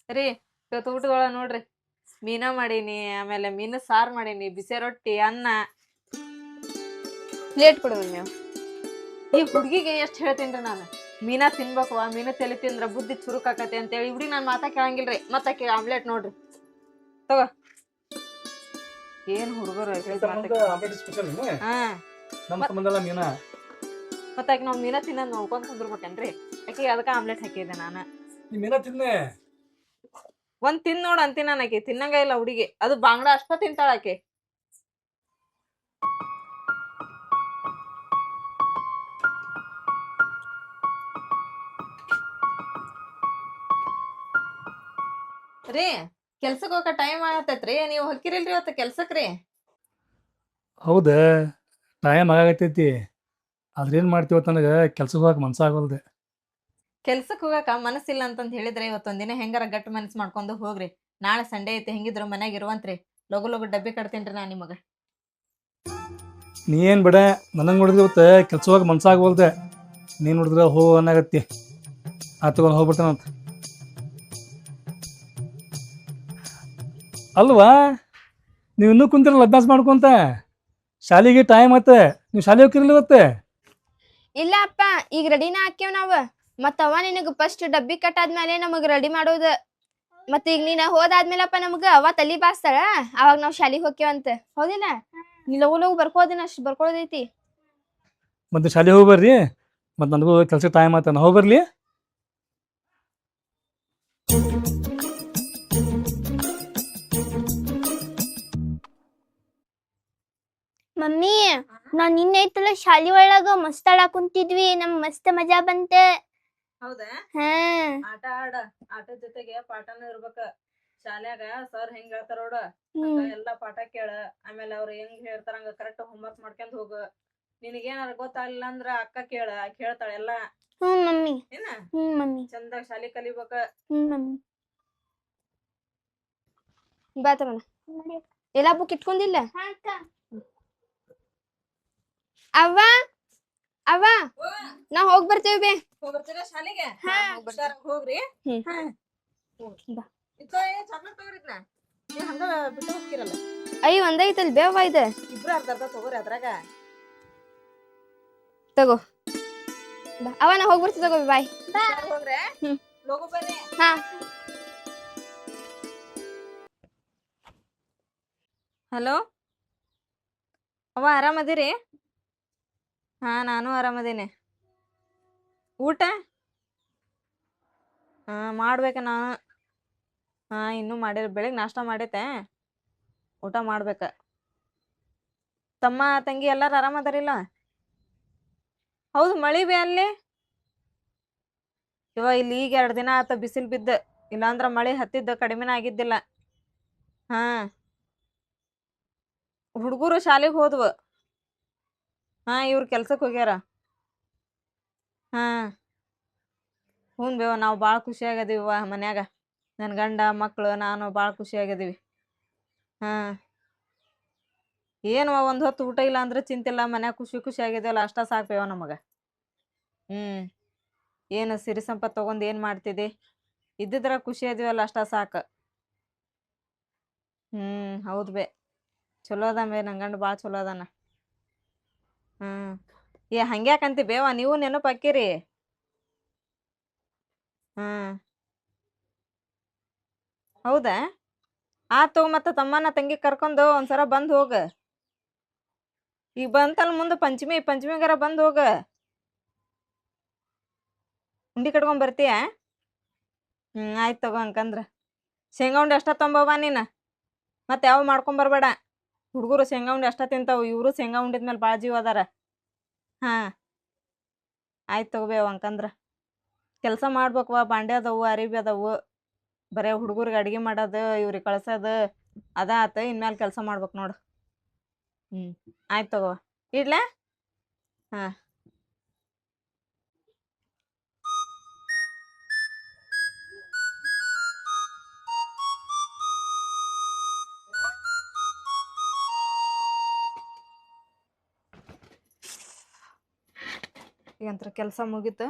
ರೀ ಇವತ್ತು ಊಟಗಳ ನೋಡ್ರಿ ಮೀನಾ ಮಾಡೀನಿ, ಆಮೇಲೆ ಮೀನು ಸಾರು ಮಾಡೀನಿ, ಬಿಸಿ ರೊಟ್ಟಿ, ಅನ್ನ. ಪ್ಲೇಟ್ ಕೊಡುವ ನೀವು. ಈ ಹುಡ್ಗಿಗೆ ಎಷ್ಟ್ ಹೇಳ್ತೇನ್ರಿ ನಾನು, ಮೀನಾ ತಿನ್ಬೇಕವ, ಮೀನು ತಲೆ ತಿಂದ್ರ ಬುದ್ಧಿ ಚುರುಕ್ ಆಕತಿ ಅಂತೇಳಿ. ಹುಡುಗಿ ನಾನ್ ಮಾತಾ ಕೇಳಂಗಿಲ್ರಿ. ಮತ್ತ ಆಕಿ ಆಮ್ಲೆಟ್ ನೋಡ್ರಿ ತಗೋ. ಏನ್ ಹುಡುಗರು ಹಾ ಮತ್ತ ಆಕಿ ನಾವ್ ಮೀನಾ ತಿನ್ನೋದ್ ನೋಡ್ಕೊಂಡ್ ಕುಂದ್ರಬೇಕೇನ್ರಿ? ಆಕಿ ಅದಕ್ಕ ಆಮ್ಲೆಟ್ ಹಾಕಿದ್ದೆ ನಾನು. ಒಂದ್ ತಿನ್ ನೋಡ್ ಅಂತೀನಿ ನಾನು. ಆಕಿ ತಿನ್ನಂಗ ಇಲ್ಲ ಹುಡುಗಿ. ಅದು ಬಾಂಗ್ಡಾ ಅಷ್ಟ ತಿಂತಾಳ ಆಕಿ. ರೀ ಕೆಲ್ಸಕ್ ಹೋಗಕ ಟೈಮ್ ಆಗತೈತ್ರಿ, ನೀವ್ ಹೊಕ್ಕಿರಿಲ್ರಿ ಇವತ್ತು ಕೆಲ್ಸಕ್ರಿ? ಹೌದ, ಟೈಮ್ ಆಗತೈತಿ. ಆದ್ರೆ ಏನು ಮಾಡ್ತೀವತ್ತು ನನಗೆ ಕೆಲ್ಸಕ್ಕೆ ಹೋಗಕ್ಕೆ ಮನ್ಸಾಗಲ್ದೆ. ಕೆಲ್ಸಕ್ ಹೋಗಕ ಮನಸ್ಸಿಲ್ಲ ಅಂತಂದ್ ಹೇಳಿದ್ರೆ ಇವತ್ತೊಂದಿನ ಹೆಂಗಾರ ಗಟ್ಟ ಮನಸ್ ಮಾಡ್ಕೊಂಡು ಹೋಗ್ರಿ. ನಾಳೆ ಸಂಡೇ ಐತಿ, ಹೆಂಗಿದ್ರು ಮನ್ಯಾಗ ಇರುವಂತ್ರಿ. ಲಗು ಲಗು ಡಬ್ಬಿ ಕಟ್ತೇನ್ರಿ ನಾ ನಿಮಗ. ನೀ ಏನು ಬಿಡ, ನನಗೆ ನೋಡಿದ್ರೆ ಇವತ್ತು ಕೆಲ್ಸ ಹೋಗಕ್ಕೆ ಮನ್ಸಾಗವಲ್ದೆ. ನೀನು ನೋಡಿದ್ರೆ ಹೋ ಅನ್ನಾಗತ್ತಿ. ತಗೊಂಡು ಹೋಗ್ಬಿಡ್ತಾನಂತ. ಅಲ್ವಾ, ನೀವು ಇನ್ನೂ ಕುಂತಿರಲ್ಲ ಅಭ್ಯಾಸ ಮಾಡ್ಕೊಂತ. ಶಾಲೆಗೆ ಟೈಮ್ ಆಯ್ತು, ನೀವು ಶಾಲೆ ಹೋಗಿರಲಿ ಇವತ್ತೆ? ಇಲ್ಲ ಅಪ್ಪ, ಈಗ ರೆಡಿನ ಹಾಕ್ಯವ್ ನಾವ್. ಮತ್ತ ಅವ ನಿನಗ ಫಸ್ಟ್ ಡಬ್ಬಿ ಕಟ್ಟಾದ್ಮೇಲೆ ನಮಗ್ ರೆಡಿ ಮಾಡೋದು. ಮತ್ತ ಈಗ ನೀನ ಹೋದಾದ್ಮೇಲಪ್ಪ ನಮಗ ಅವ ತಲಿ ಬಾಸ್ತಾಳ, ಅವಾಗ ನಾವ್ ಶಾಲಿಗ್ ಹೋಗ್ಯವಂತ. ಹೌದಿಲ್ಲ? ನೀ ಲಗು ಲಗು ಬರ್ಕೋದಿನ ಅಷ್ಟ್ ಬರ್ಕೊಳ್ಳೋದೈತಿ. ಮತ್ತೆ ಶಾಲೆ ಹೋಗಿ ಬರ್ರಿ. ಮತ್ತು ನನಗೂ ಕೆಲಸ ಟೈಮ್ ಆಯ್ತು, ನಾ ಹೋಗಿ ಬರ್ಲಿ. ಮಮ್ಮಿ, ನಾವ್ ನಿನ್ನೆ ಐತಲ್ಲ ಶಾಲಿ ಒಳಗ ಮಸ್ತ್ ಆಡಾಕ್ ಕುಂತಿದ್ವಿ. ನಮ್ ಮಸ್ತ್ ಮಜಾ ಬಂತ. ಹೌದಾ? ಹಾ. ಆಟ ಆಡ, ಆಟದ ಜೊತೆಗೆ ಪಾಠನೂ ಇರ್ಬೇಕ. ಶಾಲ್ಯಾಗ ಸರ್ ಹೆಂಗ್ ಹೇಳ್ತಾರ ನೋಡ, ಎಲ್ಲಾ ಪಾಠ ಕೇಳ. ಆಮೇಲೆ ಅವ್ರ ಹೆಂಗ್ ಹೇಳ್ತಾರ ಹಂಗ ಕರೆಕ್ಟ್ ಹೋಮ್ವರ್ಕ್ ಮಾಡ್ಕೊಂಡ್ ಹೋಗು. ನಿನಗೇನಾರ ಗೊತ್ತಾಗ್ಲಿಲ್ಲ ಅಂದ್ರ ಅಕ್ಕ ಕೇಳ, ಕೇಳ್ತಾಳ ಎಲ್ಲಾ. ಮಮ್ಮಿ. ಏನ ಮಮ್ಮಿ. ಚಂದಾಗ ಶಾಲಿ ಕಲಿಬೇಕ. ಮಮ್ಮಿ. ಬಾ ತಗೋಣ. ಎಲ್ಲಾ ಬುಕ್ ಇಟ್ಕೊಂಡಿಲ್ಲ? ಅವ್ವ ಅವ್ವ, ನಾ ಹೋಗ್ ಬರ್ತೇವೆ ಬೇ. ಹೋಗ್ಬರ್ತೀರ ಶಾಲಿಗೆ? ಹೋಗ್ರಿ. ಚಾಕ್ಲೇಟ್ ತಗೋರಿದ್ನ ನೀವ್ ಹಂಗ ಬಿಟ್ಟು ಹೋಗ್ತಿರಲ್ಲ. ಅಯ್ಯ ಒಂದೈತಲ್ ಬೇವ ಇದ. ಇಬ್ರು ಅರ್ಧ ಅರ್ಧ ತಗೋರಿ ಅದ್ರಾಗ. ತಗೋ ಅವ, ನಾ ಹೋಗ್ಬರ್ತೀವಿ. ತಗೋ ಬಾಯ್. ಹೋಗ್ರೆ ಲಗು ಬರ್ರಿ. ಹಾ. ಹಲೋ ಅವ್ವ, ಆರಾಮದಿರಿ? ಹಾ, ನಾನು ಆರಾಮದೀನಿ. ಊಟ ಮಾಡ್ಬೇಕ ನಾನು. ಇನ್ನೂ ಮಾಡಿರ. ಬೆಳಿಗ್ಗೆ ನಾಷ್ಟ ಮಾಡೈತೆ, ಊಟ ಮಾಡ್ಬೇಕ. ತಮ್ಮ ತಂಗಿ ಎಲ್ಲಾರು ಆರಾಮದಾರಿಲ್ಲ? ಹೌದು, ಮಳಿ ಬಿ ಅಲ್ಲಿ? ಇಲ್ಲಿ ಈಗ 2 ದಿನ ಆತ ಬಿಸಿಲು ಬಿದ್ದ. ಇಲ್ಲಾಂದ್ರ ಮಳಿ ಹತ್ತಿದ್ದ ಕಡಿಮೆನ ಆಗಿದ್ದಿಲ್ಲ. ಹಾ, ಹುಡುಗರು ಶಾಲೆಗೆ ಹೋದ್ವು. ಇವ್ರು ಕೆಲ್ಸಕ್ಕೆ ಹೋಗ್ಯಾರ. ಹಾ, ಹ್ಞೂ ಬೇವ, ನಾವು ಭಾಳ ಖುಷಿಯಾಗದೀವ ಮನ್ಯಾಗ. ನನ್ನ ಗಂಡ ಮಕ್ಕಳು ನಾನು ಭಾಳ ಖುಷಿಯಾಗಿದ್ದೀವಿ. ಹಾ, ಏನು ಒಂದು ಹೊತ್ತು ಊಟ ಇಲ್ಲ ಅಂದ್ರೆ ಚಿಂತಿಲ್ಲ, ಮನ್ಯಾಗ ಖುಷಿ ಖುಷಿಯಾಗಿದ್ದೇವಲ್ಲ, ಅಷ್ಟ ಸಾಕ್ಬೇವ ನಮಗೆ. ಏನು ಸಿರಿ ಸಂಪತ್ತು ತಗೊಂಡು ಏನು ಮಾಡ್ತಿದ್ದಿ? ಇದ್ದಿದ್ರ ಖುಷಿ ಅದೀವಲ್ಲ, ಅಷ್ಟ ಸಾಕು. ಹೌದು ಬೇ, ಚಲೋ ಅದ ಬೇ. ನನ್ನ ಗಂಡ ಭಾಳ ಚಲೋ ಅದಾನ. ಹಂಗ್ಯಾಕಂತಿ ಬೇವ, ನೀವು ನೆನಪು ಹಾಕಿರಿ. ಹೌದಾ? ಆತು, ಮತ್ತೆ ತಮ್ಮನ ತಂಗಿ ಕರ್ಕೊಂಡು ಒಂದ್ಸರ ಬಂದು ಹೋಗ. ಈಗ ಬಂತಲ್ಲ ಮುಂದೆ ಪಂಚಮಿಗಾರ ಬಂದು ಹೋಗ. ಉಂಡಿ ಕಟ್ಕೊಂಡ್ ಬರ್ತೀಯ? ಆಯ್ತು ತಗೋ. ಹಂಗಂದ್ರ ಶೇಂಗಾ ಉಂಡಿ ಅಷ್ಟ ತೊಂಬವ ನೀನು. ಮತ್ತೆ ಯಾವ ಮಾಡ್ಕೊಂಬರ್ಬೇಡ. ಹುಡುಗರು ಶೇಂಗಾ ಉಂಡಿ ಅಷ್ಟ ತಿಂತಾವು. ಇವರು ಶೇಂಗಾ ಉಂಡಿದ್ಮೇಲೆ ಭಾಳ ಜೀವ ಅದಾರ. ಹಾ, ಆಯ್ತು ತಗೋಬೇವ. ಹಂಗಂದ್ರ ಕೆಲಸ ಮಾಡ್ಬೇಕವ. ಬಾಂಡೆ ಅದಾವು, ಅರಿಬಿ ಅದಾವು. ಬರೇ ಹುಡುಗರಿಗೆ ಅಡ್ಗೆ ಮಾಡೋದು, ಇವ್ರಿಗೆ ಕಳ್ಸೋದು ಅದ ಆತ. ಇನ್ಮೇಲೆ ಕೆಲಸ ಮಾಡ್ಬೇಕು ನೋಡು. ಆಯ್ತು ತಗೋ, ಇಡ್ಲಾ? ಹಾ. ಈಗಂತ್ರ ಕೆಲಸ ಮುಗೀತು.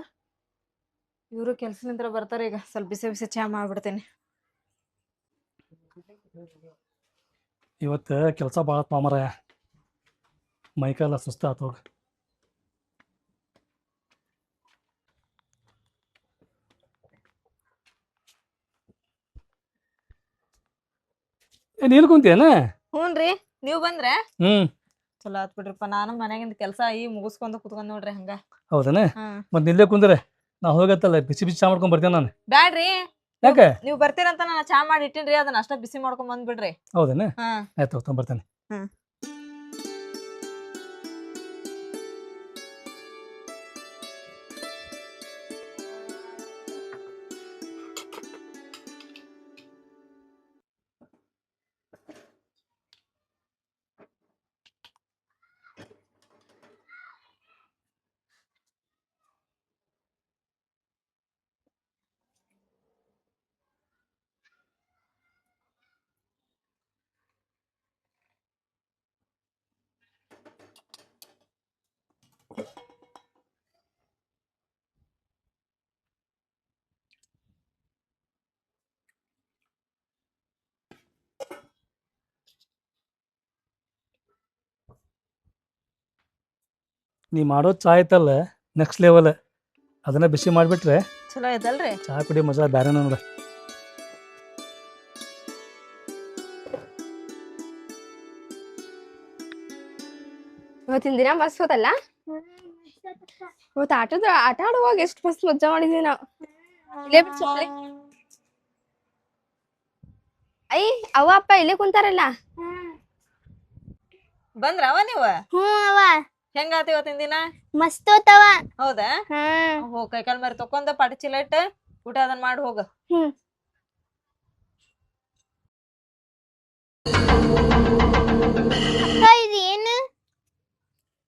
ಇವರು ಕೆಲ್ಸದಿಂದ ಬರ್ತಾರೆ. ಈಗ ಸ್ವಲ್ಪ ಬಿಸಿ ಬಿಸಿ ಚಹಾ ಮಾಡ್ಬಿಡ್ತೀನಿ. ಇವತ್ತು ಕೆಲಸ ಭಾಳ ಪಾಮರ ಮೈಕೆಲ್ಲ ಸುಸ್ತ ಆತೋಗ. ನೀನು ಕುಂತೇನ? ಹ್ಞೂನ್ರಿ ನೀವ್ ಬಂದ್ರೆ ಹ್ಮ್ ಚಲೋ ಆತ್ ಬಿಡ್ರಿಪ್ಪ. ನಾನು ಮನ್ಯಾಗಿಂದ ಕೆಲಸ ಮುಗಿಸ್ಕೊಂಡ್ ಕುತ್ಕೊಂಡ್ ನೋಡ್ರಿ ಹಂಗ. ಹೌದನ? ಹ್ಮ್ ಮತ್ತೆ ನಿಲ್ಲೇ ಕುಂದ್ರೆ ನಾ ಹೋಗತ್ತಲ್ಲ ಬಿಸಿ ಬಿಸಿ ಚಾ ಮಾಡ್ಕೊಂಡ್ ಬರ್ತೇನೆ ನಾನು. ಬ್ಯಾಡ್ರಿ, ಯಾಕೆ? ನೀವ್ ಬರ್ತೀರಂತ ನಾನು ಚಾ ಮಾಡಿ ಇಟ್ಟಿನ್ರಿ, ಅದನ್ನ ಅಷ್ಟ ಬಿಸಿ ಮಾಡ್ಕೊಂಡ್ ಬಂದ್ಬಿಡ್ರಿ. ಹೌದನ? ಹಾ ಆಯ್ತು ತೊಗೊಂಬರ್ತೇನೆ. ಹ್ಮ್. ನೀ ಮಾಡೋ ಚಾ ಐತಲ್ಲ ನೆಕ್ಸ್ಟ್ ಲೆವೆಲ್. ಅದನ್ನ ಬಿಸಿ ಮಾಡಿಬಿಟ್ರೆ ಚಲೋ ಐತಲ್ರಿ? ಚಾ ಕುಡಿ ಮಜಾ ಬ್ಯಾರೆನ ನೋಡ. ಇವತ್ತಿನ ದಿನ ಮಸ್ತ್ ಹೋತಲ್ಲ. ಇವತ್ತು ಆಟ ಆಡುವಾಗ ಎಷ್ಟು ಮಸ್ತ್ ಮಜಾ ಮಾಡಿದ್ವಿ ನಾವು. ಇಲ್ಲೇ ಬಿಟ್ಟು ಸುಮ್ನೆ. ಐ ಅವ್ವ ಅಪ್ಪ ಇಲ್ಲೇ ಕುಂತಾರಲ್ಲ. ಬಂದ್ರವ ನೀವ? ಹ್ಞೂ ಅವ್ವ, ಹೆಂಗಾತ ಇವತ್ತಿನ ದಿನ? ಮಸ್ತ್ ಹೋತವ. ಹೌದಾ? ಹ್ಮ್ ಹೋಗ್ ಕೈಕಾಲ್ ಮರಿ ತಕೊಂಡ ಪಾಟಿ ಚೀಲ ಇಟ್ಟು ಊಟ ಅದನ್ನ ಮಾಡಿ ಹೋಗ. ಹ್ಮ್. ಅಕ್ಕ ಇದು ಏನು?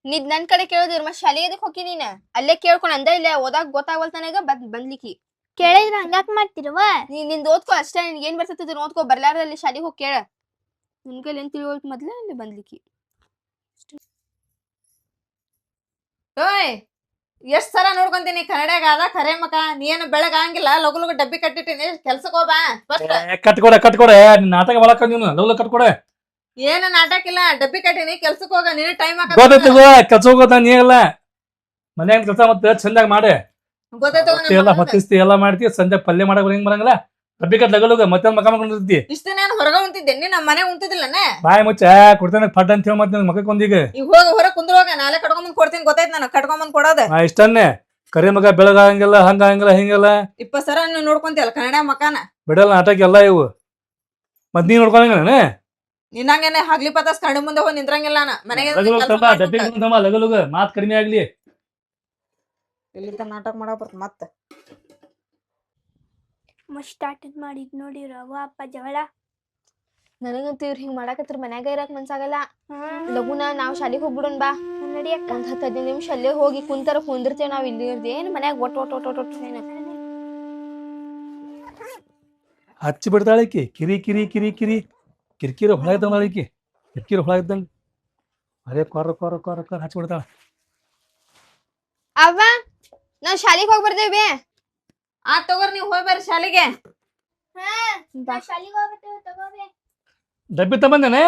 ನಿದ್ ನನ್ ಕಡೆ ಕೇಳೋದಿರ್ ಮತ್ ಶಾಲೆಗೆ ಎದಕ್ ಹೋಗಿ ನೀನ್? ಅಲ್ಲೇ ಕೇಳ್ಕೊಂಡ್ ಅಂದ ಇಲ್ಲ ಓದಾಕ್ ಗೊತ್ತಾಗವಲ್ ತನಗ ಬಂದ್ಲಿಕ್ಕಿ. ಕೇಳಿದ್ರ ಹಂಗಾಕ್ ಮಾಡ್ತಿರವ? ನಿಂದ್ ಓದ್ಕೋ ಅಷ್ಟೇ. ನಿನ್ಗೆ ಏನ್ ಬರ್ತೈತಿ ಓದ್ಕೋ. ಬರ್ಲಾರ್ದಲ್ಲಿ ಶಾಲೆಗೆ ಹೋಗಿ ಕೇಳ. ನಿನ್ ಕೈಲಿ ಏನ್ ತಿಳಿವಲ್ತ್ ಮೊದ್ಲ ಅಲ್ಲಿ ಬಂದ್ಲಿಕ್ಕಿ. ಓಯ್, ಎಷ್ಟ್ ಸಲ ನೋಡ್ಕೊಂತೀನಿ ಕನ್ನಡಾಗ ಅದ ಖರೆ ಮಕ. ನೀ ಏನು ಬೆಳಗ್ ಆಗಂಗಿಲ್ಲ, ಲಗು ಲಗು ಡಬ್ಬಿ ಕಟ್ಟಿಟ್ಟಿನಿ, ಕೆಲ್ಸಕ್ ಹೋಗ್ಬಾ ಫಸ್ಟ್. ಕಟ್ಕೊಡೆ ನಿನ್ ನಾಟಕ ಮಾಡಕ ನೀನು ಲವ್ ಕಟ್ಕೊಡೆ. ಏನ ನಾಟಕ ಇಲ್ಲ, ಡಬ್ಬಿ ಕಟ್ಟಿನಿ, ಕೆಲ್ಸಕ್ ಹೋಗ. ನೀನು ಟೈಮ್ ಗೊತ್ತೈತಿ ಕೆಲ್ಸ ಹೋಗೋದ ನೀ ಎಲ್ಲ ಮನ್ಯಾಗ ಕೆಲಸ ಮತ್ತೆ ಚಂದಾಗ ಮಾಡಿ ಎಲ್ಲ ಹೊತ್ತಿಸ್ತಿ ಎಲ್ಲ ಮಾಡ್ತಿ. ಸಂಜೆ ಪಲ್ಯ ಮಾಡಕ್ ಹೆಂಗ್ ಬರಂಗಿಲ್ಲ. ಡಬ್ಬಿ ಕಟ್ ಲಗಲುಗ ಮತ್ತೆ ಮಕ್ಕ ಮಾಡ್ಕೊಂಡಿರ್ತಿ. ಇಷ್ಟ ನಾನು ಹೊರಗ ಉಂಟಿದ್ದೇನೆ, ನಮ್ಮ ಮನೆ ಉಂಟಿದಿಲ್ಲನೆ. ಬಾಯ್ ಮುಚ್ಚ ಕೊಡ್ತೇನೆ ಪಡ್ ಅಂತ ಹೇಳಿ ಮತ್ತೆ ಮಕ್ಕ ಕೊಂದೀಗ. ಈಗ ಹೋಗ ಹೊರ ಕುಂದ್ರ ಹೋಗ, ನಾಳೆ ಕಟ್ಕೊಂಬಂದ್ ಕೊಡ್ತೀನಿ. ಗೊತ್ತಾಯ್ತು ನಾನು ಕಟ್ಕೊಂಬಂದ್ ಕೊಡೋದ. ಇಷ್ಟನ್ನೇ ಕರಿ ಮಗ ಬೆಳಗಾಗಂಗಿಲ್ಲ, ಹಂಗಾಗಂಗಿಲ್ಲ, ಹಿಂಗಿಲ್ಲ. 20 ಸರ ನೀವು ನೋಡ್ಕೊಂತಿಯಲ್ಲ ಕನ್ನಡ ಮಕಾನ. ಬಿಡಲ್ಲ ನಾಟಕ ಎಲ್ಲ ಇವು. ಮತ್ ನೀ ನೋಡ್ಕೊಳಂಗಿಲ್ಲ ನಿನ್ನಂಗೇನೆ ಹಗ್ಲಿ ಪತಾಸ್ ಕಣ್ಣು ಮುಂದೆ ಹೋಗಿ ನಿಂದ್ರಂಗಿಲ್ಲ ನಾ ಮನೆಗೆ. ಲಗಲುಗ ಮಾತ್ ಕಡಿಮೆ ಆಗ್ಲಿ. ಇಲ್ಲಿಂದ ನಾಟಕ ಮಾಡಕ್ ಬರ್ತ ಮತ್ತ. ಮಸ್ತ್ ಆಟದ್ ಮಾಡಿದ್ ನೋಡಿರ ಅವ್ವ ಅಪ್ಪ ಜಗಳ. ನನಗಂತೂ ಇವ್ರು ಹಿಂಗ್ ಮಾಡಾಕತ್ರ ಮನ್ಯಾಗ ಇರಾಕ್ ಮನ್ಸಾಗಲ್ಲ. ಲಗುನ ನಾವ್ ಶಾಲಿಗ್ ಹೋಗ್ಬಿಡೋಣ ಬಾ. ನಡಿಯಕ್ಕ. ಒಂದ್ 10-15 ನಿಮಿಷ ಅಲ್ಲೇ ಹೋಗಿ ಕುಂತಾರ ಕುಂದಿರ್ತೇವ್ ನಾವ್. ಇಲ್ಲಿ ಏನ್ ಮನ್ಯಾಗ ಒಟ್ಟು ಹಚ್ಚಿ ಬಿಡ್ತಾಳಿಕಿ ಕಿರಿ ಕಿರಿ ಕಿರಿ ಕಿರಿ ಕಿರಿಕಿರಿ ಹೊಳ ಇದ್ದಂಗೆ. ಕಿರಿಕಿರಿ ಹೊಳ ಇದ್ದಂಗೆ ಅದೇ ಕೊರ ಕೊರ ಕೊರ ಕೊರ ಹಚ್ಚಿ ಬಿಡ್ತಾಳ. ಅವ್ವ ನಾವ್ ಶಾಲಿಗ್ ಹೋಗಿ ಬರ್ತೇವಿ. ಆ ತಗೋರ್ ನೀವ್ ಹೋಗಿ ಬರ್ರಿ ಶಾಲಿಗೆ. ಶಾಲಿಗೆ ಹೋಗ್ಬಿಟ್ಟು ತಗೋಬೇ. ಡಬ್ಬಿ ತಗೊಂಡೇನೆ.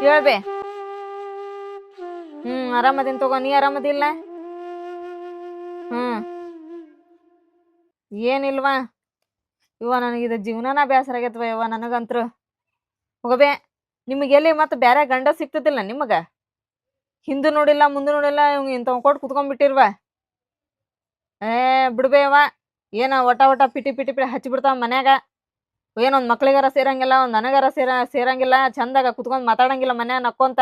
ಹೇಳ್ಬೆ. ಆರಾಮದಿನ್ ತಗೋ. ನೀ ಆರಾಮದಿಲ್ಲ? ಏನಿಲ್ವಾ ಇವ, ನನಗಿದ ಜೀವನನ ಬೇಸರ ಆಗೈತ್ವ ಇವ ನನಗಂತ್ರು. ಹೋಗಬೇ, ನಿಮಗೆ ಎಲ್ಲಿ ಮತ್ತೆ ಬೇರೆ ಗಂಡ ಸಿಗ್ತದಿಲ್ಲ ನಿಮಗ? ಹಿಂದು ನೋಡಿಲ್ಲ ಮುಂದೆ ನೋಡಿಲ್ಲ, ಇವ್ ಇಂಥವ್ ಕೊಟ್ಟು ಕುತ್ಕೊಂಡ್ಬಿಟ್ಟಿರ್ವ. ಬಿಡ್ಬೇವ. ಏನ ಒಟ ಒಟ ಪಿಟಿ ಪಿಟಿ ಪಿಟಿ ಹಚ್ಚಿ ಬಿಡ್ತಾವ ಮನ್ಯಾಗ. ಏನೊಂದ್ ಮಕ್ಳಿಗಾರ ಸೇರಂಗಿಲ್ಲ, ಒಂದ್ ನನಗಾರ ಸೇರಂಗಿಲ್ಲ. ಚಂದಾಗ ಕುತ್ಕೊಂಡ್ ಮಾತಾಡಂಗಿಲ್ಲ ಮನ್ಯಾಗ ನಕ್ಕೊಂತ.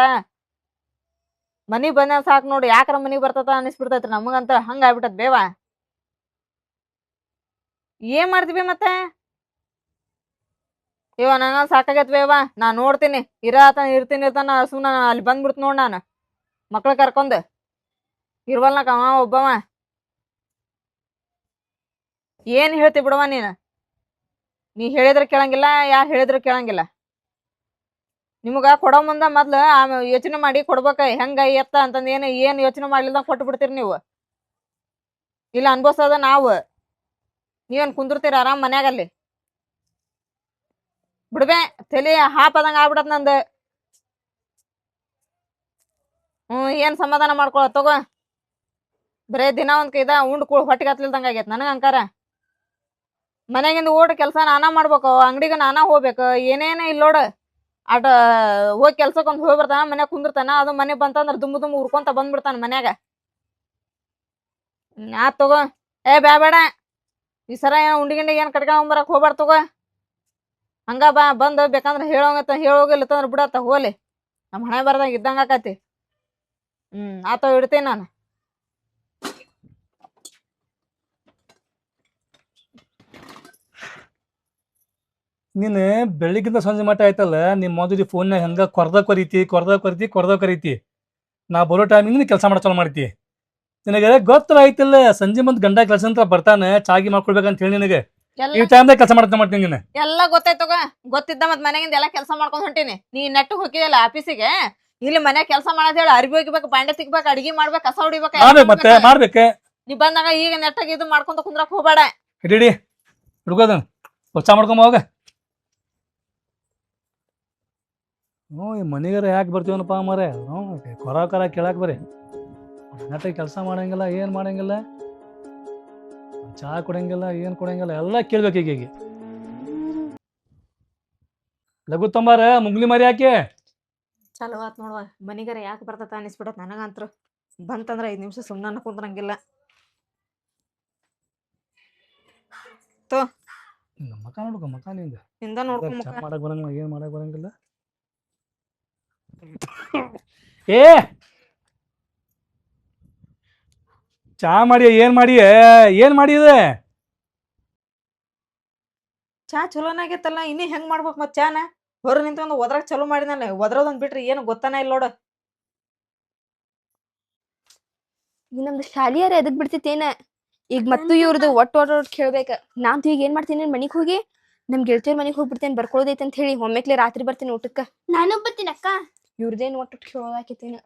ಮನಿಗ್ ಬಂದ ಸಾಕ್ ನೋಡಿ, ಯಾಕಾರ ಮನಿಗ್ ಬರ್ತದ ಅನಿಸ್ಬಿಡ್ತೈತ್ರಿ ನಮಗಂತ. ಹಂಗ ಆಗ್ಬಿಟ್ಟತ್ ಬೇವ. ಏನ್ ಮಾಡ್ತೀವಿ ಮತ್ತೆ? ಇವ ನಂಗ ಸಾಕಾಗೈತ್ವೇವ. ನಾ ನೋಡ್ತೀನಿ, ಇರ್ತೀನಿ ಸುಮ್ನ ಅಲ್ಲಿ ಬಂದ್ಬಿಡ್ತ ನೋಡ್ ನಾನು ಮಕ್ಳ ಕರ್ಕೊಂಡ್. ಇರ್ವಲ್ನಕ ಅವ ಒಬ್ಬವ. ಏನ್ ಹೇಳ್ತಿ ಬಿಡವ ನೀನ್ ಹೇಳಿದ್ರ ಕೇಳಂಗಿಲ್ಲ, ಯಾರು ಹೇಳಿದ್ರು ಕೇಳಂಗಿಲ್ಲ. ನಿಮಗ ಕೊಡೋ ಮುಂದ ಮೊದ್ಲ ಯೋಚನೆ ಮಾಡಿ ಕೊಡ್ಬೇಕ ಹೆಂಗ ಎತ್ತ ಅಂತಂದ ಏನ್ ಯೋಚನೆ ಮಾಡ್ಲಿಲ್ದಂಗ ಕೊಟ್ಟು ಬಿಡ್ತೀರಿ ನೀವು. ಇಲ್ಲ ಅನ್ಭವಿಸೋದ ನಾವು. ನೀವೇನ್ ಕುಂದಿರ್ತೀರ ಆರಾಮ್ ಮನ್ಯಾಗಲ್ಲಿ ಬಿಡ್ಬೇ ತಲಿ ಹಾಪದಂಗ ಆಗ್ಬಿಡತ್ ನಂದು. ಏನ್ ಸಮಾಧಾನ ಮಾಡ್ಕೊಳ ತಗೋ. ಬರೇ ದಿನ ಒಂದ್ ಕೈದ ಉಂಡ್ ಕೂಳ್ ಹೊಟ್ಟಿಗೆ ಹತ್ಲಿಲ್ದಂಗ ಆಗೈತ್ ನನಗ ಅಂಕಾರ. ಮನೆಗಿಂದ ಓಡ್ ಕೆಲ್ಸ ನಾನಾ ಮಾಡ್ಬೇಕು, ಅಂಗಡಿಗೆ ನಾನಾ ಹೋಗ್ಬೇಕು, ಏನೇನ ಇಲ್ಲ ನೋಡ. ಆಟ ಹೋಗಿ ಕೆಲ್ಸಕ್ಕೊಂದ್ ಹೋಗಿ ಬರ್ತಾನ, ಮನ್ಯಾಗ ಕುಂದಿರ್ತಾನ. ಅದು ಮನೆ ಬಂತಂದ್ರ ದುಮ್ಮು ಉರ್ಕೊಂತ ಬಂದ್ಬಿಡ್ತಾನ ಮನ್ಯಾಗ. ಆತ್ ತಗೋ. ಬೇಡ ಈ ಸರ ಏನ ಉಂಡಿಗಿಂಡಿ ಏನ್ ಕಟ್ಕೊಂಬರಕ್ ಹೋಗ್ಬಾರ್ದ ತಗೋ. ಹಂಗ ಬಾ ಬಂದ್ ಬೇಕಂದ್ರ ಹೇಳೋಗಿಲ್ಲತ್ತಂದ್ರ ಬಿಡತ್ತ ಹೋಲಿ. ನಮ್ ಹಣೆ ಬರ್ದಂಗ ಇದ್ದಂಗ ಆಕತಿ. ಆತವ್ ಇಡ್ತೀನಿ ನಾನು. ನೀನು ಬೆಳಿಗ್ಗಿಂದ ಸಂಜೆ ಮಟ್ಟ ಆಯ್ತಲ್ಲ, ನಿಮ್ಮ ಮೊದಲು ಫೋನ್ಯಾಗ ಹಂಗ ಕೊರ್ದ ಕರೀತಿ. ನಾ ಬರೋ ಟೈಮಿಂಗ್ ನೀ ಕೆಲಸ ಮಾಡೋ ಚಾಲು ಮಾಡ್ತಿ. ನಿನಗೆ ಗೊತ್ತಲ್ಲ ಐತಿಲ್ಲ, ಸಂಜೆ ಮುಂದೆ ಗಂಡ ಕೆಲಸ ಅಂತ ಬರ್ತಾನೆ, ಚಾಗಿ ಮಾಡ್ಕೊಳ್ಬೇಕಂತ ಹೇಳಿ ನಿನಗೆ ಈ ಟೈಮ್ದಾಗ ಕೆಲಸ ಮಾಡ್ತೀನಿ ನೀನು. ಎಲ್ಲಾ ಗೊತ್ತಾಯ್ತಗ. ಗೊತ್ತಿದ್ದ ಮತ್ ಮನೆಗಿಂದ ಎಲ್ಲಾ ಕೆಲಸ ಮಾಡ್ಕೊಂಡ್ ಹೊಂಟೀನಿ. ನೀ ನೆಟ್ಟಗ್ ಹೋಗಿದಲ್ಲ ಆಫೀಸಿಗೆ, ಇಲ್ಲಿ ಮನ್ಯಾಗ ಕೆಲಸ ಮಾಡೋದ್ ಹೇಳ. ಅರ್ಬಿ ಹೋಗಿಬೇಕು, ಬಾಂಡೆ ತಿಕ್ಬೇಕು, ಅಡಿಗೆ ಮಾಡ್ಬೇಕು, ಕಸ ಹೊಡಿಬೇಕು. ಮತ್ತೆ ಮಾಡ್ಬೇಕೆ. ನೀ ಬಂದಾಗ ಈಗ ನೆಟ್ಟಾಗ ಇದು ಮಾಡ್ಕೊಂತ ಕುಂದ್ರಕ್ ಹೋಗ್ಬೇಡ. ಹಿಡಿ ಹುಡುಗೋದ ಹೊಸ ಮಾಡ್ಕೊಂಬ ಹೋಗ. ಈ ಮನೆಗಾರ ಯಾಕೆ ಬರ್ತೀವನಪ್ಪ ಮರೆ. ಕೊರ ಕೇಳಾಕ್ ಬರೀ ನೆಟ್ಟಾಗಿ ಕೆಲಸ ಮಾಡಂಗಿಲ್ಲ, ಏನ್ ಮಾಡಂಗಿಲ್ಲ, ಚಹಾ ಕೊಡಂಗಿಲ್ಲ, ಏನ್ ಕೊಡಂಗಿಲ್ಲ, ಎಲ್ಲ ಕೇಳ್ಬೇಕು. ಈಗ ಲಘು ತೊಂಬಾರ ಮುಂಗ್ಲಿ ಮರಿ ಹಾಕಿ. ಚಲೋ ಆತ್ ನೋಡುವ. ಮನಿಗಾರ ಯಾಕೆ ಬರ್ತತ ಅನಿಸ್ಬಿಡತ್ ನನಗಂತ್ರು. ಬಂತಂದ್ರ 5 ನಿಮಿಷ ಸುಮ್ಮನೆ ಕುಂದ್ರಂಗಿಲ್ಲ. ಮಕ ನೋಡ್ಕೊ, ಮಕ ನಿಂದ ನೋಡ್ಕೊಂಡ್ ಚಾ ಮುಖ. ಮಾಡಕ್ ಬರಂಗಿಲ್ಲ, ಏನ್ ಮಾಡಕ್ ಬರಂಗಿಲ್ಲ. ಚಾ ಮಾಡಿ ಏನ್ ಮಾಡಿದೆ. ಚಾ ಚಲೋನಾಗೈತಲ್ಲ, ಇನ್ನೇ ಹೆಂಗ್ ಮಾಡ್ಬೇಕು ಮತ್ ಚಾನ? ಹೊರ ನಿಂತ್ಕೊಂಡ್ ಒದ್ರಾಗ ಚಲೋ ಮಾಡಿನಲ್ಲ, ಒದ್ರೋದೊಂದ್ ಬಿಟ್ರಿ ಏನು ಗೊತ್ತಾನ ಇಲ್ಲ ನೋಡ. ಈಗ ನಮ್ದು ಶಾಲಿಯಾರ ಎದಕ್ ಬಿಡ್ತೈತೇನ. ಈಗ ಮತ್ತು ಇವ್ರದ್ದು ಒಟ್ಟು ಕೇಳ್ಬೇಕ. ನಾನ್ ಈಗ ಏನ್ ಮಾಡ್ತೀನಿ, ಮನಿಗ್ ಹೋಗಿ ನಮ್ ಗೆಳತಿಯರ್ ಮನಿಗ್ ಹೋಗ್ಬಿಡ್ತೇನೆ, ಬರ್ಕೊಳ್ಳೋದೈತೆ ಅಂತ ಹೇಳಿ. ಒಮ್ಮೆಕ್ಲೆ ರಾತ್ರಿ ಬರ್ತೀನಿ ಊಟಕ್ಕ. ನಾನು ಬರ್ತೀನಿ ಅಕ್ಕ. ಇವ್ರದೇನ್ ಒಟ್ಟು ಕೇಳೋದಾಕೈತೇನ.